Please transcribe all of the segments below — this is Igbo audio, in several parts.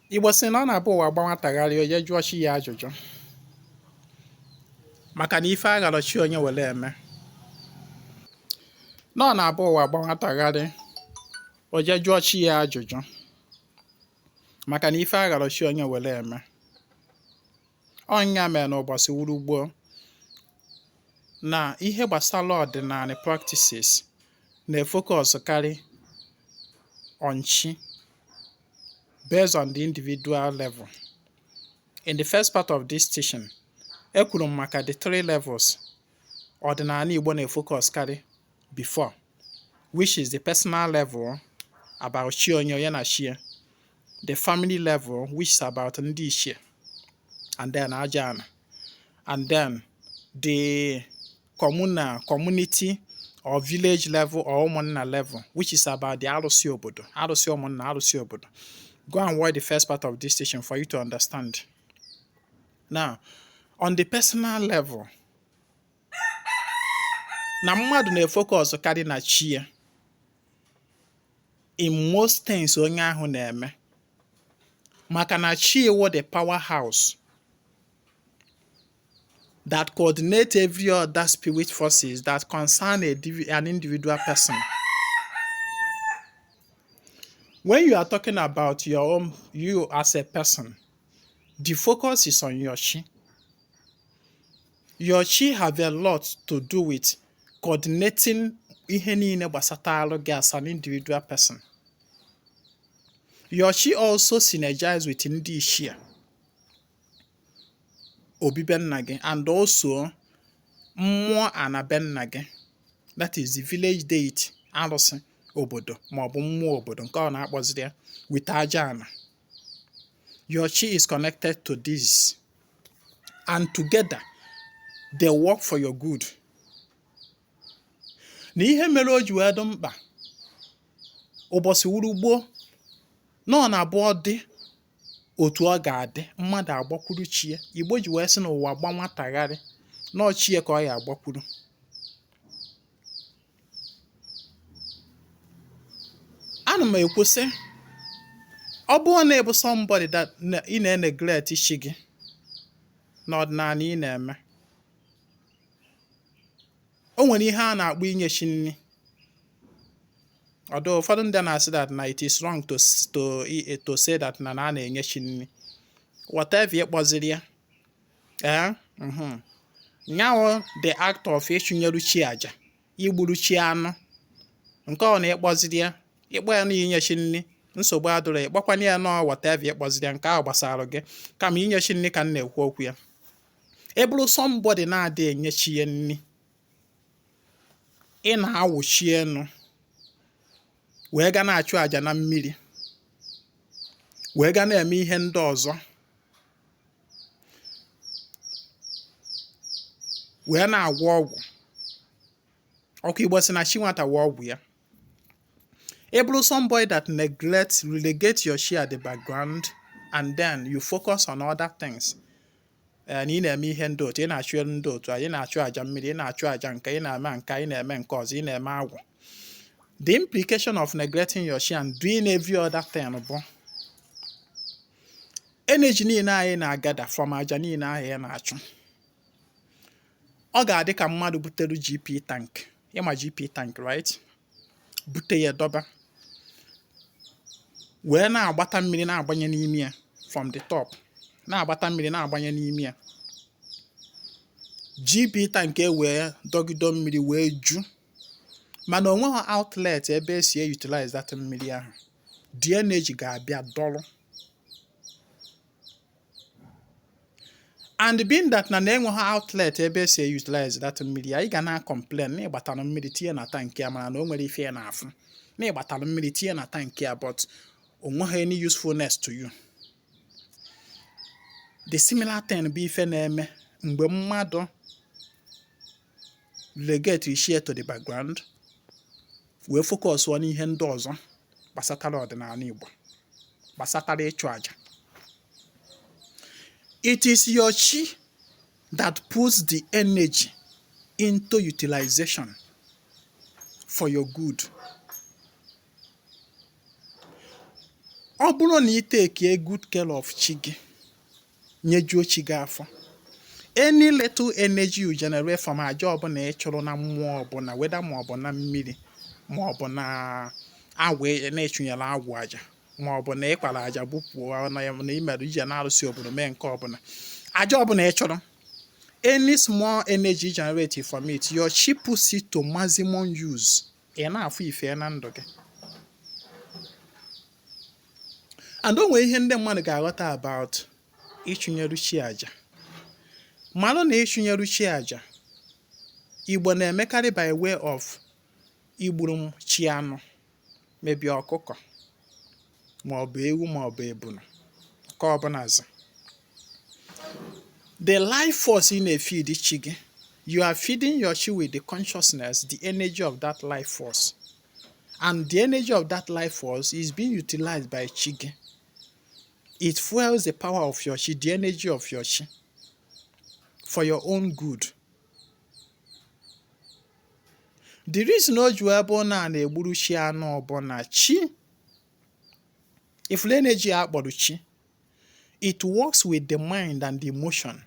Igbo sị na ọ na-abụ ụwa gba nwatagharị onye jụọ chi ya ajụjụ maka na ife aghara chi onye were eme. Na ọ na-abụ ụwa gba nwatagharị onye jụọ chi ya ajụjụ maka na ife aghara chi onye were eme. Ọnya mere n'ụbọchị wurugboo na ihe gbasara ọdịnala practices na-efocus karị on chi based on the individual level. In the first part of this teaching, ekwuru m maka the three levels ọdịnala Igbo na-efocus karị before, which is the personal level about chi onye na chi ya, the family level which is about ndị ichie and then aja ana, and then the community or village level or ụmụnna level which is about the arụsị obodo, arụsị ụmụnna, arụsị obodo. Go and watch the first part of this station for you to understand. Now, on the personal level, na mmadụ na-efocus karị na chi ya in most things onye ahụ na-eme maka na chi wo the powerhouse that coordinate every other spirit forces that concern an individual person. When you are talking about you as a person, the focus is on your chi. Your chi have a lot to do with coordinating ihe niile gbasara gị as an individual person. Your chi also synergize with ndị ichie, obibe nna gị, and also mmụọ anabe nna gị, that is the village deity, arụsị obodo maọbụ mmụọ obodo nke ọ na-akpọziri ya with aja ana. Your chi is connected to this and together they work for your good. Na ihe mere o ji wee dị mkpa ụbọchị wurugboo na ọ na-abụ ọ dị otu ọ ga-adị mmadụ agbakwuru chi ya. Igbo ji wee sị na ụwa gba nwatagharị na ọ chi ya ka ọ ya agbakwuru. Ana m ekwu sị ọ bụrụ na ịbụ somebody that ị na-neglect chi gị n'ọdịnala ị na-eme, o nwere ihe a na-akpọ inye chi nri. Although ụfọdụ ndị na-asị that na it is wrong to say that na a na-enye chi nri, whatever ịkpọziri ya, nyawo the act of ịchụnyeru chi aja, igburu chi anụ, nke ọ na ịkpọziri ya, ịkpọ ya na inye chi nri, nsogbu adịrọ. Ịkpọkwana ya na whatever ịkpọziri ya, nke ahụ gbasara gị, kama inye chi nri ka m na-ekwu okwu ya. Eburu somebody na-adị enye chi ya nri, ị na-awụchi enu wee ga na-achụ aja na mmiri, wee ga na-eme ihe ndị ọzọ, wee na-agwọ ọgwụ. Ọkụ Igbo sị na chi nwata wụ ọgwụ ya. Eburu somebody that relegate your chi at the background and then you focus on other things. Na ị na-eme ihe ndị otu, ị na-achụ elu ndị otu, ị na-achụ aja mmiri, ị na-achụ aja nke, ị na-eme nke, ị na-eme nke ọzọ, ị na-eme agwụ. The implication of neglecting your chi and doing every other thing bụ energy niile anyị na-agada from aja niile ahụ ya na-achụ. Ọ ga-adị ka mmadụ butere GP tank. Ịma GP tank, right? Bute ya dọba, wee na-agbata mmiri na-agbanye n'ime ya from the top, na-agbata mmiri na-agbanye n'ime ya. GP tank wee dọgido mmiri wee ju, mana onweghị outlet ebe esi utilize that mmiri ahụ. The energy ga-abịa dọrọ. And being that na enweghị outlet ebe esi utilize that mmiri, anyị ga na-complain na ịgbatara mmiri tinye na tank ya, mana na o nwere ife ya na-afụ. Na ịgbatara mmiri tinye na tank ya, but onweghị any usefulness to you. The similar thing bụ ife na-eme mgbe mmadụ relegate ichie to the background wee focus on ihe ndị ọzọ gbasatara ọdịnala Igbo, gbasatara ịchụ aja. It is your chi that puts the energy into utilization for your good. ọ bụrụ na ị take a good care of chi gị, nyejuo chi gị afọ, any little energy you generate from aja ọbụla ị chụrụ na mmụọ ọbụla, weda ma ọ bụ na mmiri, ma ọ bụ na agwa na-echunyere agwụ aja, ma ọ bụ na ịkpara aja bupụọ na imerụ ije na-arụsị obodo mee nke ọbụla, aja ọbụla ị chụrụ, any small energy generated from it, your chi puts it to maximum use. Ị na-afụ ife na ndụ gị. And o nwere ihe ndị mmadụ ga-aghọta about ịchụnyeru chi aja. Malụ na ịchụnyeru chi aja, Igbo na-emekarị by way of igburu chi anụ, maybe ọkụkọ, maọbụ ewu, maọbụ ebunu, nke ọbụla azụ. The life force in a feed chi gị, you are feeding your chi with the consciousness, the energy of that life force. And the energy of that life force is being utilized by chi gị. It fuels the power of your chi, the energy of your chi, for your own good. The reason o ji wee bụ na-egburu chi anụ bụ na chi, if the energy akpọrọ chi, it works with the mind and the emotion.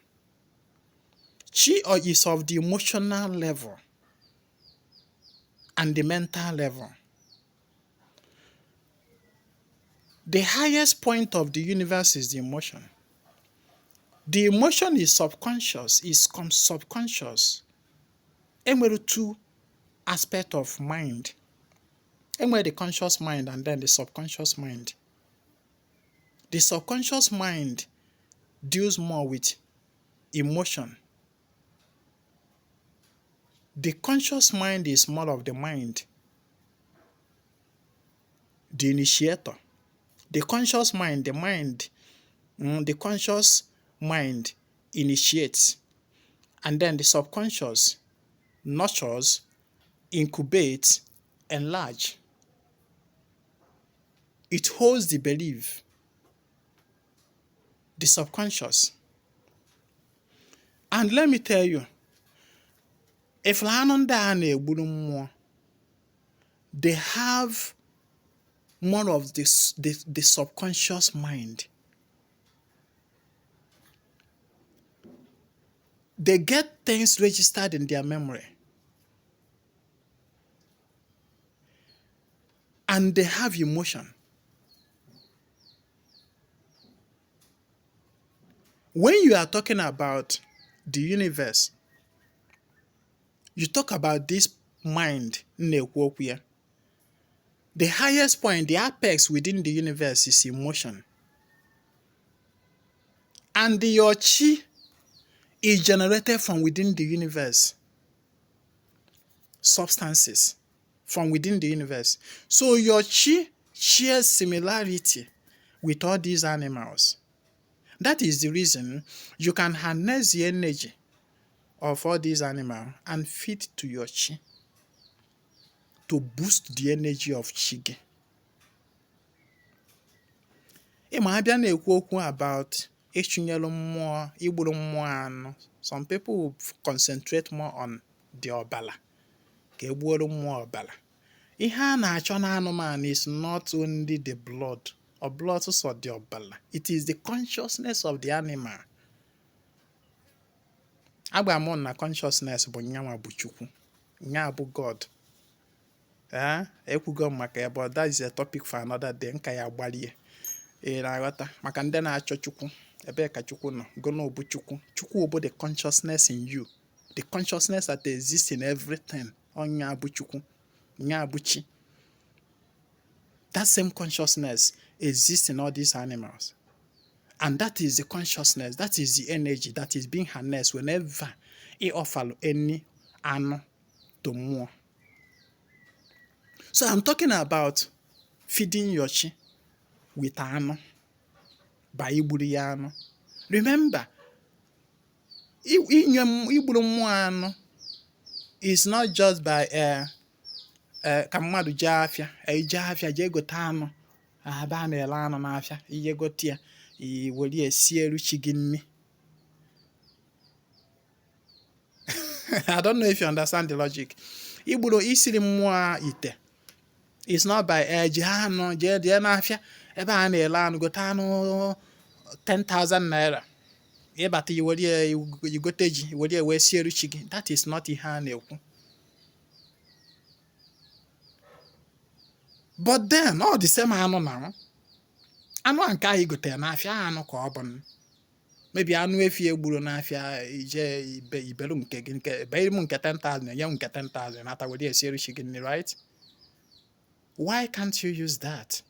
Chi is of the emotional level and the mental level. The highest point of the universe is the emotion. The emotion is subconscious, is subconscious. Enwere two aspects of mind. Enwere the conscious mind and then the subconscious mind. The subconscious mind deals more with emotion. The conscious mind is more of the mind, the initiator. The conscious mind, the conscious mind initiates, and then the subconscious nurtures, incubates, enlarges. It holds the belief, the subconscious. And let me tell you, if they have more of the subconscious mind. They get things registered in their memory. And they have emotion. When you are talking about the universe, you talk about this mind, the highest point, the apex within the universe is emotion. And your chi is generated from within the universe. Substances from within the universe. So your chi shares similarity with all these animals. That is the reason you can harness the energy of all these animals and feed to your chi to boost the energy of chi gị. Ịma abịa na-ekwu okwu about ịchụnyelu mmụọ, igburu mmụọ anụ. Some people will concentrate more on the ọbala, ka egbuoro mmụọ ọbala. Ihe a na-achọ na anụmanụ is not only the blood or blood so the ọbala. It is the consciousness of the animal. Agba m na consciousness bụ nyanwa bụ Chukwu, nya bụ God. Ekwugo maka ya, but that is a topic for another day. Nka ya gbalie na-aghọta maka ndị na-achọ Chukwu. Ebe ka Chukwu nọ, gono bụ Chukwu. Chukwu bụ the consciousness in you, the consciousness that exists in everything. Onya bụ Chukwu, nya bụ Chi. That same consciousness exists in all these animals. And that is the consciousness, that is the energy that is being harnessed whenever you offer any anu to more. So I'm talking about feeding your chi with anu by igburu ya anu. Remember, igburu mmụọ anu is not just by ka mmadụ jee afịa jee gote anụ aba na-ele anụ n'afịa, ihe gote ya iwere esieru chi gị nri. I don't know if you understand the logic. Igburu isiri mmụọ ite is not by jee anụ jee n'afịa ebe a na-ele anụ gote anụ 10,000 naira ịbata igote ji were wee siere chi gị. That is not ihe a na-ekwu. But then all the same anụ na anụ nke ahụ igote n'afịa anụ ka ọ bụ maybe anụ efi egburu n'afịa ije ibelu nke gị nke ebe m nke 10,000 enye m nke 10,000 nata were esiere chi gị nri, right? Why can't you use that?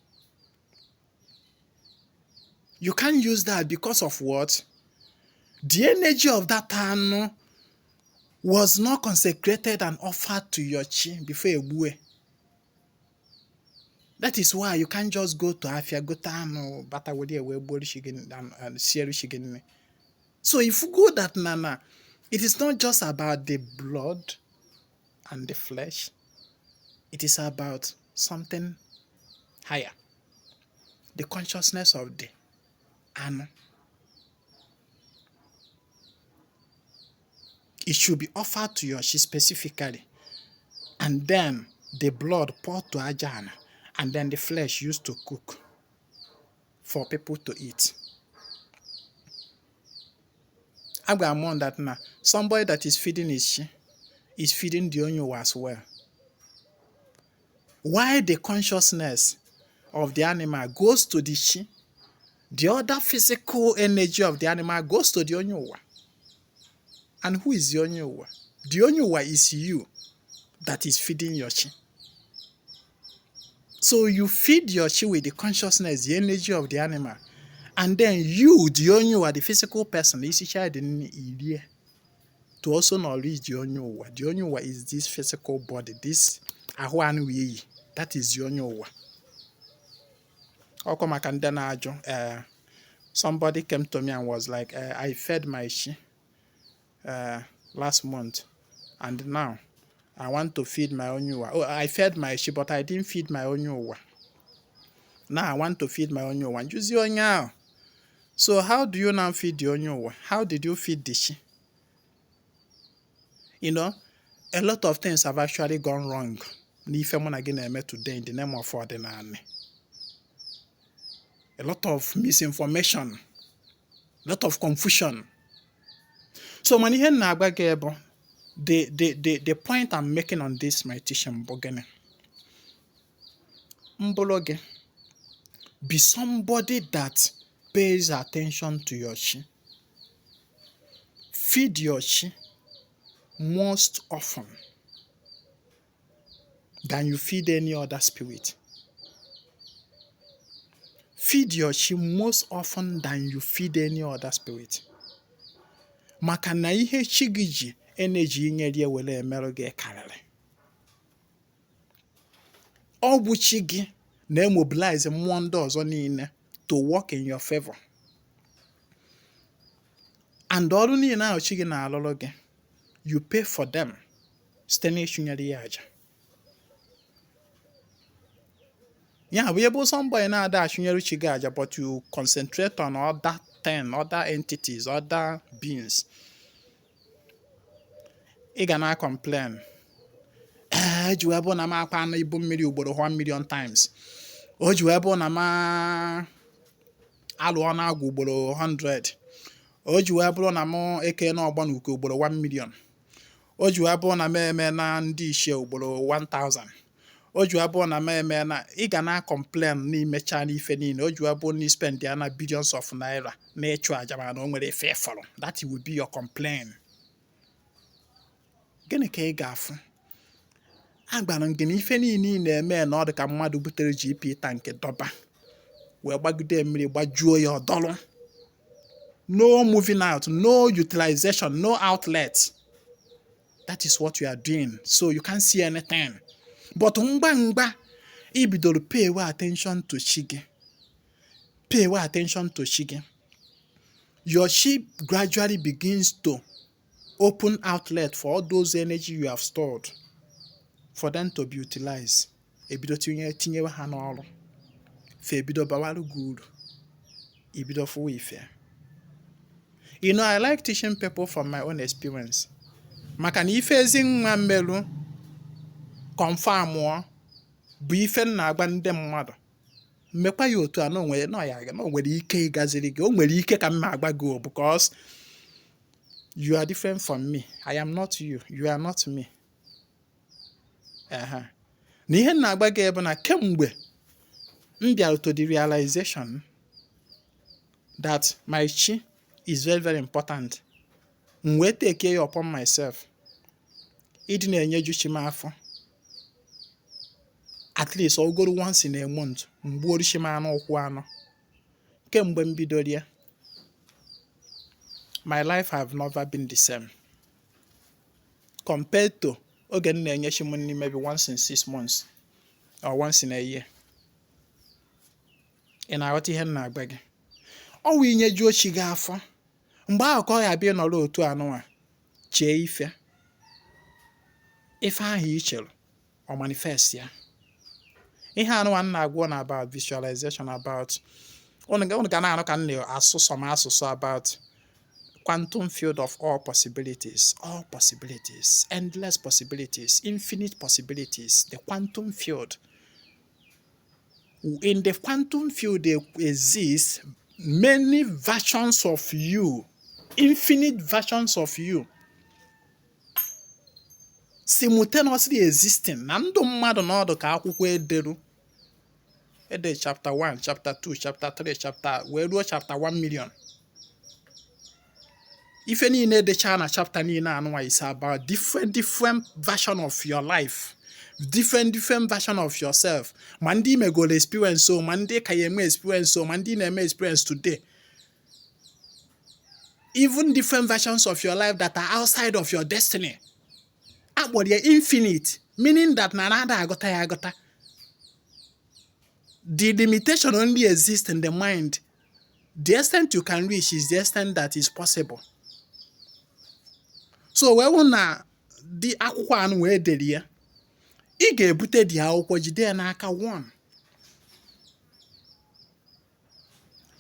You can't use that because of what? The energy of that anụ was not consecrated and offered to your chi before egbue. That is why you can't just go to afia go anụ bata were wee gbuo chi gị and siere chi gị nri. So if you go that nana, it is not just about the blood and the flesh. It is about something higher. The consciousness of the anu. It should be offered to your chi specifically. And then the blood poured to ajana. And then the flesh used to cook for people to eat. I'm going to warn that now. Somebody that is feeding his chi is feeding the onyo as well. Why the consciousness of the animal goes to the chi, the other physical energy of the animal goes to the onyowa. And who is the onyowa? The onyowa is you that is feeding your chi. So you feed your chi with the consciousness, the energy of the animal. And then you, the onyowa, the physical person, is to also knowledge the onyowa. The onyowa is this physical body, this ahuanui. That is the onyowa. Somebody came to me and was like, I fed my chi last month, and now I want to feed my onyowa. Oh, I fed my chi, but I didn't feed my onyowa. Now I want to feed my onyowa. Use your onyowa. So how do you now feed the onyowa? How did you feed the chi? You know, a lot of things have actually gone wrong. Today in the name of ordinary. A lot of misinformation, a lot of confusion. So when you hear the point I'm making on this meditation, be somebody that pays attention to your chi. Feed your chi most often than you feed any other spirit. Feed your chi most often than you feed any other spirit. Maka na ihe chi gị ji energy nyere wele emerụ gị karịrị. Ọ bụ chi gị na-emobilize mmụọ ndị ọzọ niile to work in your favor. And ọrụ niile ahụ chi gị na-alụrụ gị, you pay for them site n'ịchụnyere ya aja. Yeah, we able somebody now that aja, but you concentrate on other 10, other entities, other beings. Ị ga na complain. Ju ebe na ma akpa na ibu mmiri ugboro 1 million times. O ju ebe na ma alụ ọnụ agwụ ugboro 100. O ju ebe na ma eke na ọgba n'uko ugboro 1 million. O ju ebe na ma eme na ndị ichie ugboro 1000. O ju abụọ na eme na ị ga na complain n'imecha n'ife niile. O ju abụọ na spend ya na billions of naira na-echu aja ma na o nwere efe fọrọ. That will be your complaint. Gịnị ka ị ga-afụ? Agbara gị na ife niile na-eme na ọ dị ka mmadụ butere GP tank dọba wee gbagide mmiri gbajuo ya ọdọlụ. No moving out, no utilization, no outlet. That is what you are doing. So you can't see anything. But ngba ibidoro pay attention to chi gị. Pay attention to chi gị. Your chi gradually begins to open outlet for all those energy you have stored for them to be utilized. Ebido tinyewe ha n'ọrụ. Fe ebido bawalu good. Ebido fuwe ife. You know, I like teaching people from my own experience. Maka na ife ezi nwa mmelu confirm bụ ife na-agba ndị mmadụ. mmekwa ya otu a na onwere ike ịgaziri gị, o nwere ike ka mma agba gị because you are different from me. I am not you. You are not me. Na ihe m na-agba gị bụ na kemgbe m bịara to the realization that my chi is very, very important. M wee take care upon myself. Ịdị na-enyeju chi m afọ. At least ogoro once in a month. Mgbe orishi m anụ ụkwụ anọ. Kemgbe m bidoro ya, my life have never been the same. Compared to oge m na-enye chi m nri maybe once in 6 months or once in a year. Ị na-aghọta ihe m na-agba gị? Ọ wụ inyejuo chi gị afọ. Mgbe ahụ ka ọ ya bịa nọrọ otu anụnwa chee ife. Ife ahụ i chere ọ manifest ya. Ihe anụnwa m na-agwa na about visualization, about unu ga na-anụ ka m na-asụsụ about quantum field of all possibilities, endless possibilities, infinite possibilities, the quantum field. In the quantum field there exists many versions of you, infinite versions of you, simultaneously existing. Na ndụ mmadụ n'ọdụ ka akwụkwọ ederu. Ede chapter 1, chapter 2, chapter 3, wee ruo chapter 1 million. Ife niile edecha na chapter niile anụnwa is about different version of your life. Different version of yourself. Ma ndị megolo experience so, ma ndị ka ya eme experience so, ma ndị na-eme experience today. Even different versions of your life that are outside of your destiny. Akpọrọ ya infinite, meaning that na nada agụta ya agụta. The limitation only exists in the mind. The extent you can reach is the extent that is possible. So wee na di akwụkwọ anụ wee dere ya, ị ga-ebute di akwụkwọ jide ya n'aka 1.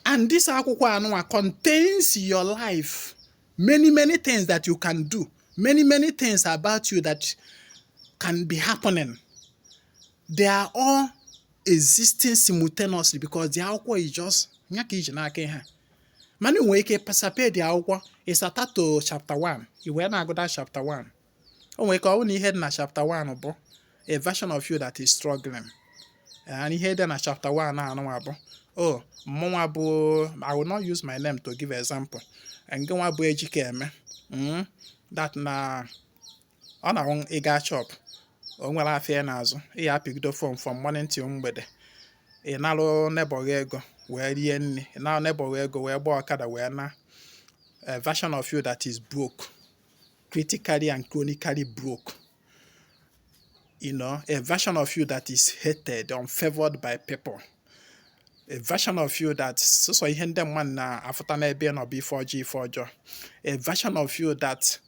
And this akwụkwọ anụ contains your life, many things that you can do, many things about you that can be happening. They are all existing simultaneously because the akwụkwọ is just nyaka iji n'aka ha. Mana nwere ike pasape the akwụkwọ is attached to chapter 1. I wee na-agụda chapter 1. O nwere ike ọ bụ na ihe dị na chapter 1 bụ a version of you that is struggling. And ihe dị na chapter 1 na-anụnwa bụ, oh, mmonwa bụ, I will not use my name to give example. Nke nwa bụ Ejikeme. That na ọ na ịga shop. O nwere afịa n'azụ. Ị ya apịgido phone from morning till mgbede. Ị nalụ neighbor gị ego wee rie nri. Ị nalụ neighbor gị ego wee gba ọkada wee na. A version of you that is broke. Critically and chronically broke. You know, a version of you that is hated, unfavored by people. A version of you that so ihe ndị mmadụ na-afụta n'ebe nọ bụ ife ọjọọ. A version of you that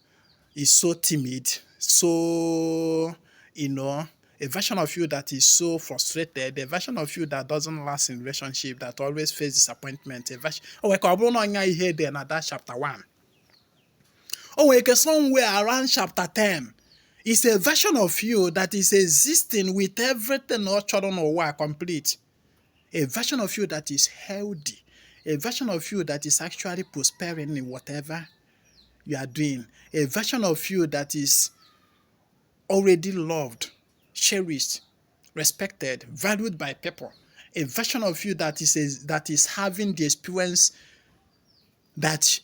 is so timid, so, you know, a version of you that is so frustrated, a version of you that doesn't last in relationship, that always face disappointment, a version. Oh, ka ọ bụrụ na ọnya ihe dị na that chapter 1. Oh, wait, somewhere around chapter 10, it's a version of you that is existing with everything or children or complete. A version of you that is healthy. A version of you that is actually prospering in whatever you are doing. A version of you that is already loved, cherished, respected, valued by people. A version of you that is having the experience that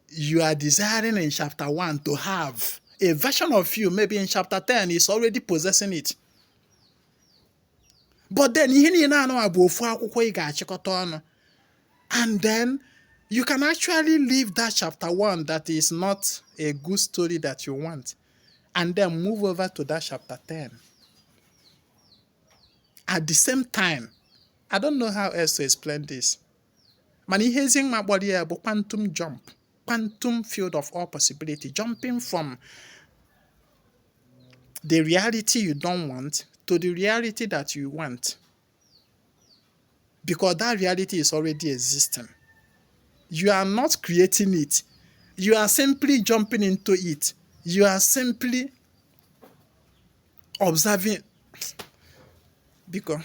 you are desiring in chapter 1 to have. A version of you, maybe in chapter 10, is already possessing it. But then, and then you can actually leave that chapter 1 that is not a good story that you want, and then move over to that chapter 10. At the same time, I don't know how else to explain this. Manihazing my body about quantum jump, quantum field of all possibility, jumping from the reality you don't want to the reality that you want. Because that reality is already existing. You are not creating it. You are simply jumping into it. You are simply observing. Because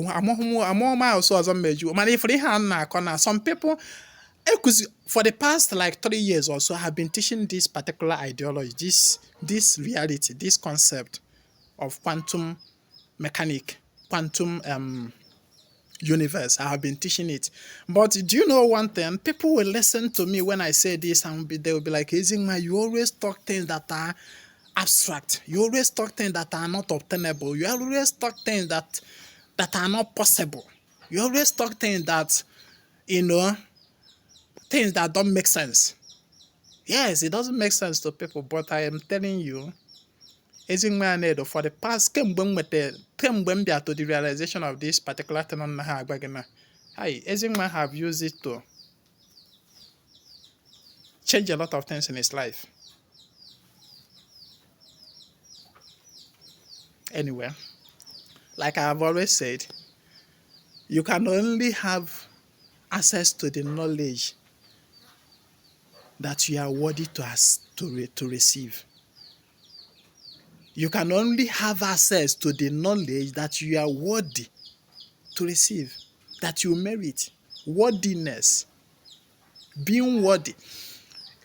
among my also meju. Man, if they hand na corner, some people for the past like 3 years or so have been teaching this particular ideology, this reality, this concept of quantum mechanic, quantum universe. I have been teaching it. But do you know one thing? People will listen to me when I say this and they will be like, Ezingma, you always talk things that are abstract. You always talk things that are not obtainable. You always talk things that are not possible. You always talk things that, things that don't make sense. Yes, it doesn't make sense to people, but I am telling you, Ezingma for the past kemgbe m bịa to the realization of this particular thing on ha agba gị na, Ezingma have used it to change a lot of things in his life. Anyway, like I have always said, you can only have access to the knowledge that you are worthy to receive. You can only have access to the knowledge that you are worthy to receive, that you merit. Worthiness, being worthy.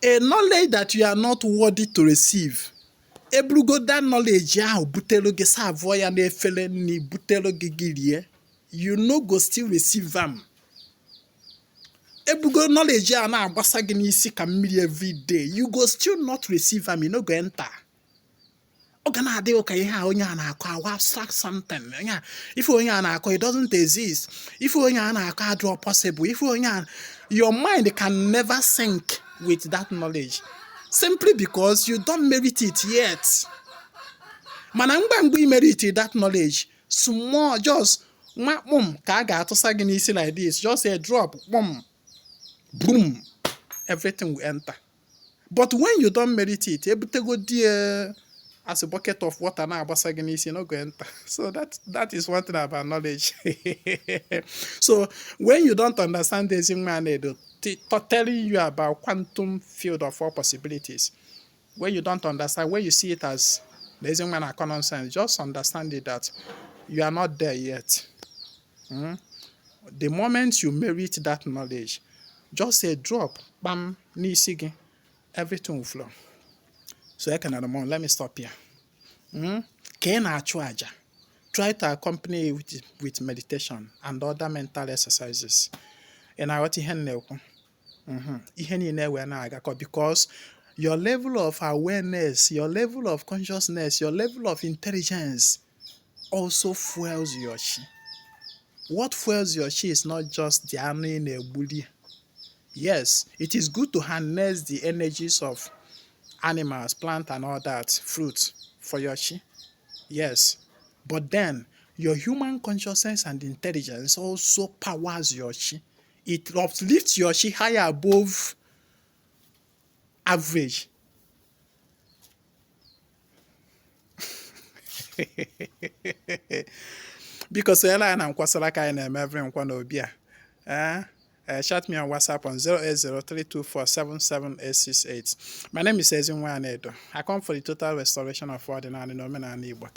A knowledge that you are not worthy to receive. Ebrugo that knowledge ya butelo ge savo ya na efele ni butelo ge gilie, you no go still receive them. Ebrugo knowledge ya na agbasa gi n'isi ka mmiri every day, you go still not receive them, you no go enter. Okay, abstract something. If it doesn't exist, if draw possible, if your mind can never sync with that knowledge, simply because you don't merit it yet. Manangbangu merit that knowledge. Small, just like this, just a drop, boom, boom, everything will enter. But when you don't merit it, able to go dear. As a bucket of water now, you not go enter. So that is one thing about knowledge. So when you don't understand this telling you about quantum field of all possibilities, when you don't understand, when you see it as the man are common sense, just understand it that you are not there yet. The moment you merit that knowledge, just a drop, bam, nisigi, everything will flow. So let me stop here. Try to accompany it with meditation and other mental exercises. And I want to because your level of awareness, your level of consciousness, your level of intelligence also fuels your chi. What fuels your chi is not just the ani in a body. Yes, it is good to harness the energies of animals, plant and all that, fruits for your chi. Yes. But then your human consciousness and intelligence also powers your chi. It uplifts your chi higher above average. Because I'm every chat me on WhatsApp on 08032477868. My name is Ezingma Anedo. I come for the total restoration of ordinary and Igbo.